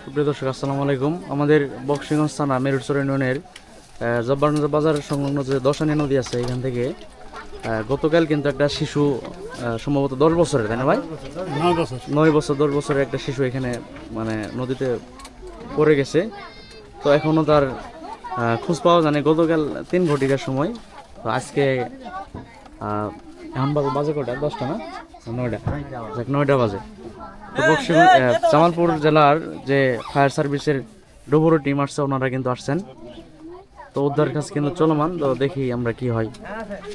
সুপ্রিয় দর্শক আসসালামু আলাইকুম। আমাদের বক্সিগঞ্জ থানা মেরুটচর ইউনিয়নের জব্বারগঞ্জ বাজার সংলগ্ন যে দশানী নদী আছে এখান থেকে গতকাল কিন্তু একটা শিশু সম্ভবত 10 বছরের, তাই না ভাই? 9 বছর 10 বছরের একটা শিশু এখানে মানে নদীতে পড়ে গেছে। তো এখনও তার খোঁজ পাওয়া যায়নি। গতকাল 3 ঘটিকার সময়, তো আজকে এখন বাজে কটা? 10টা না 9টা? 9টা বাজে। তো জামালপুর জেলার যে ফায়ার সার্ভিসের ডুবুরো টিম আসছে, ওনারা কিন্তু আসছেন। তো উদ্ধার কাজ কিন্তু চলমান। তো দেখি আমরা কি হয়।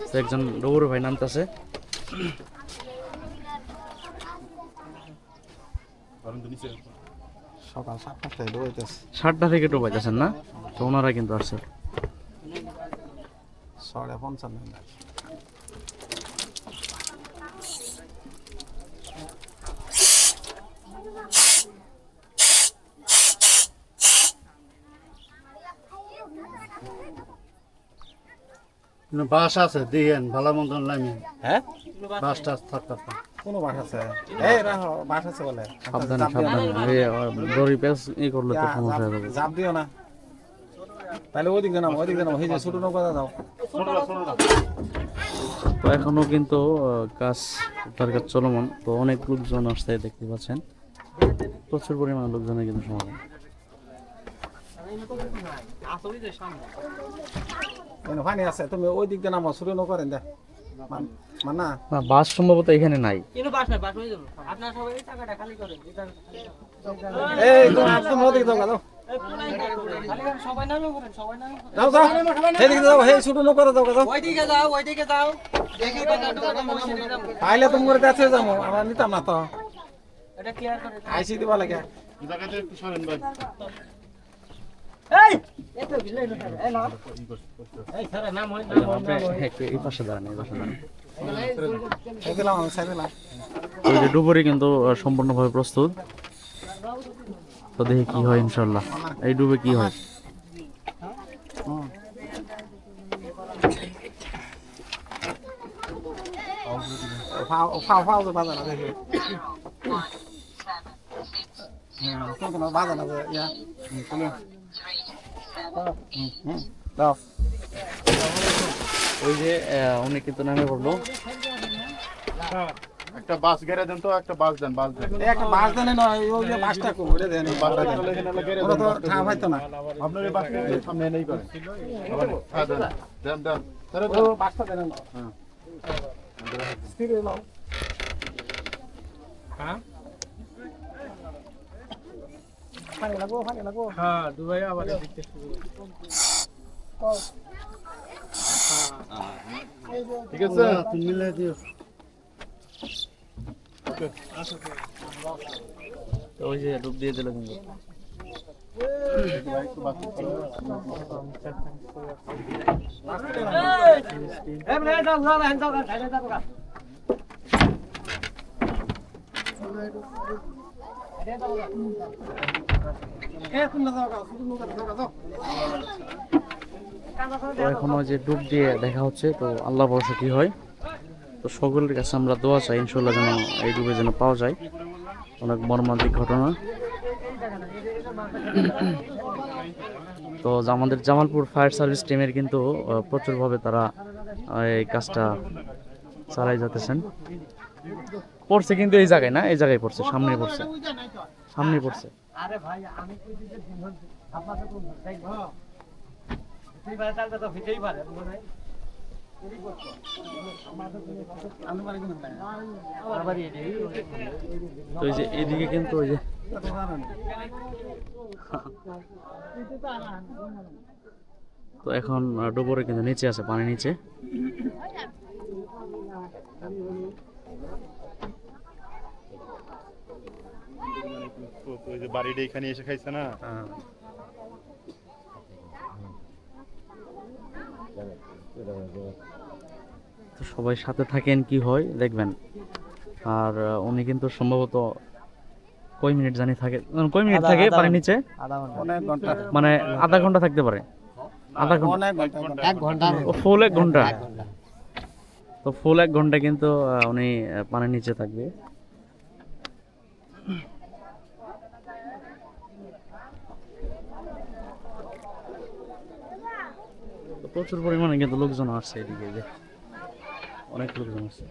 তো একজন ডুবুরো ভাই নামতেছে। সকাল 7টা থেকে ডুবাইতেছেন না? তো ওনারা কিন্তু আসছে। 55:30 বাস আছে দিয়েন ভালো মন্দ নামি। হ্যাঁ বাস টাস থাকতে কোনো বাস আছে? এই রাখো, বাস আছে বলে সাবধানে সাবধানে, দড়ি পেঁচ করলে তো সমস্যা হয়ে যাবে। চাপ দিও না, তাহলে ওইদিকে নামো এই যে ছোট নৌকা দাও। তো এখনো কিন্তু কাজ উদ্ধার কাজ চলমান। তো অনেক লোকজন আসছে, দেখতে পাচ্ছেন প্রচুর পরিমাণে লোকজনের কিন্তু সমাগম। পানি আছে, তুমি ওই দিক দিয়ে নামো, ছোট নৌকা দেন মানা। না, বাস সম্ভবত এখানে নাই। এই তুমি ওদিকে দাও দাও যাও যাও, এদিকে যাও, হে ছোট নৌকা দাও দাও, ওইদিকে যাও। তাইলে তুমি করে দেখে যাবো, আমরা নিতাম না তো। আইসি দিবা লাগে। জায়গাটা একটু সরেন ভাই। এই পাশে দাঁড়ান, এই পাশে দাঁড়ান। তো এই যে ডুবুরি কিন্তু সম্পূর্ণভাবে প্রস্তুত। তো দেখি কি হয় ইনশাল্লাহ। এই ডুবে কি হয়। ওই যে উনি কিন্তু নামে পড়লো। একটা বাস গেরে দেন তো, একটা বাস দেন। একটা বাস দেন না, ওই যে বাসটা কো ওরে দেন, বাসটা ওরা তো ঠাম হইতো না। আপনার এই বাসটা সামনে নেই করে। হ্যাঁ দেন। তাহলে ও বাসটা দেন না। হ্যাঁ স্থির নাও। হ্যাঁ পানি লাগো। হ্যাঁ দুবাই আবার দেখতে শুরু। ঠিক আছে, তুমি মিলে দিও। তো ওই যে ডুব দিয়ে দিল কিন্তু। তো এখনো যে ডুব দিয়ে দেখা হচ্ছে, তো আল্লাহ ভরসা কি হয়। তো সকলের কাছে আমরা দোয়া চাই ইনশাল্লাহ যেন এই ডুবে যেন পাওয়া যায়। অনেক মর্মান্তিক ঘটনা। তো আমাদের জামালপুর ফায়ার সার্ভিস টিমের কিন্তু প্রচুরভাবে তারা এই কাজটা চালাই যাচ্ছেন। পড়ছে কিন্তু এই জায়গায় না, এই জায়গায় পড়ছে, সামনে পড়ছে। তো এই যে এদিকে কিন্তু ওই যে তো এখন ডুবরে কিন্তু নিচে আছে, পানি নিচে। ওই যে বাড়িটা এখানে এসে খাইছে না। তো সবাই সাথে থাকেন, কি হয় দেখবেন। আর উনি কিন্তু সম্ভবত কয় মিনিট জানি থাকে, কয় মিনিট থাকে পানির নিচে? মানে আধা ঘন্টা থাকতে পারে। আধা ঘন্টা, 1 ঘন্টা, ফুল 1 ঘন্টা। তো ফুল 1 ঘন্টা কিন্তু উনি পানির নিচে থাকবে। তো প্রচুর পরিমাণে কিন্তু লোকজন আসছে এদিকে, যে অনেক লোকজন আসছে।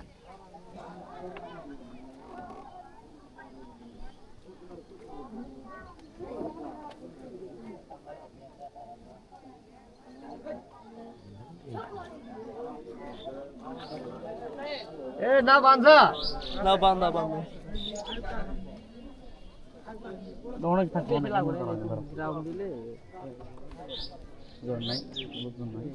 অনেক থাকবে, অনেক জন নাই, লোকজন নাই।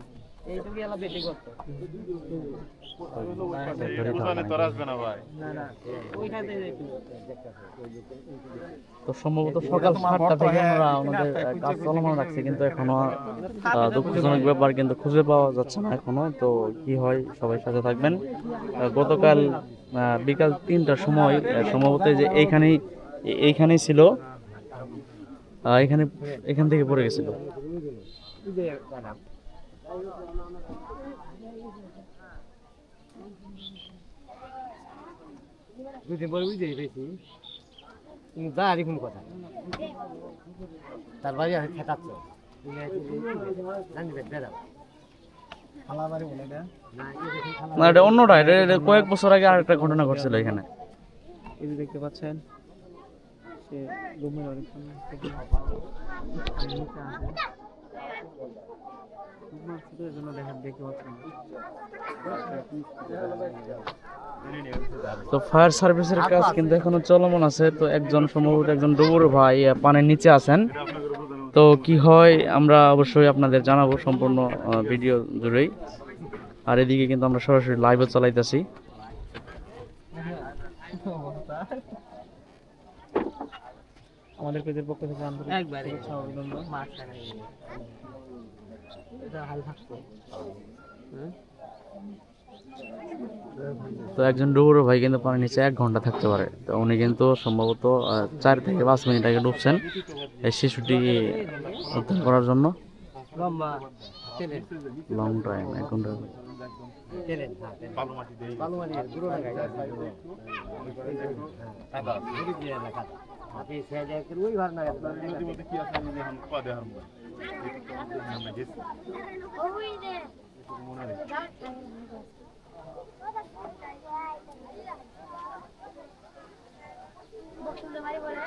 তো সম্ভবত সকাল 7টা থেকে আমরা আমাদের কাজ চলমান রাখছি, কিন্তু এখনো দুঃখজনক ব্যাপার, কিন্তু খুঁজে পাওয়া যাচ্ছে না এখনো। তো কি হয়, সবাই সাথে থাকবেন। গতকাল বিকাল 3টার সময় সম্ভবত যে এইখানেই ছিল, এখান থেকে পড়ে গেছিল। দুদিন পরে বুঝতেই পেরেছি দাঁড়ি কোন কথা তার বাড়ি ঠেকাচ্ছ না, এটা অন্যটা, এটা কয়েক বছর আগে আরেকটা ঘটনা ঘটছিল এখানে। এই যে দেখতে পাচ্ছেন সে রুমের অনেক সামনে থেকে তো ফায়ার সার্ভিসের কাজ কিন্তু এখনো চলমান আছে। তো সম্ভবত একজন ডুবুর ভাই পানির নিচে আছেন। তো কি হয় আমরা অবশ্যই আপনাদের জানাবো সম্পূর্ণ ভিডিও জুড়েই। আর এদিকে কিন্তু আমরা সরাসরি লাইভও চালাইতেছি। আমাদের পেজের পক্ষ থেকে আন্তরিক শুভেচ্ছা ও অভিনন্দন। তো একজন ডুবুর ভাই কিন্তু পানির নিচে 1 ঘন্টা থাকতে পারে। তো উনি কিন্তু সম্ভবত 4 থেকে 5 মিনিট আগে ডুবছেন এই শিশুটি উদ্ধার করার জন্য। লং টাইম, 1 ঘন্টা। বসুন্ধরা বাড়ি বলে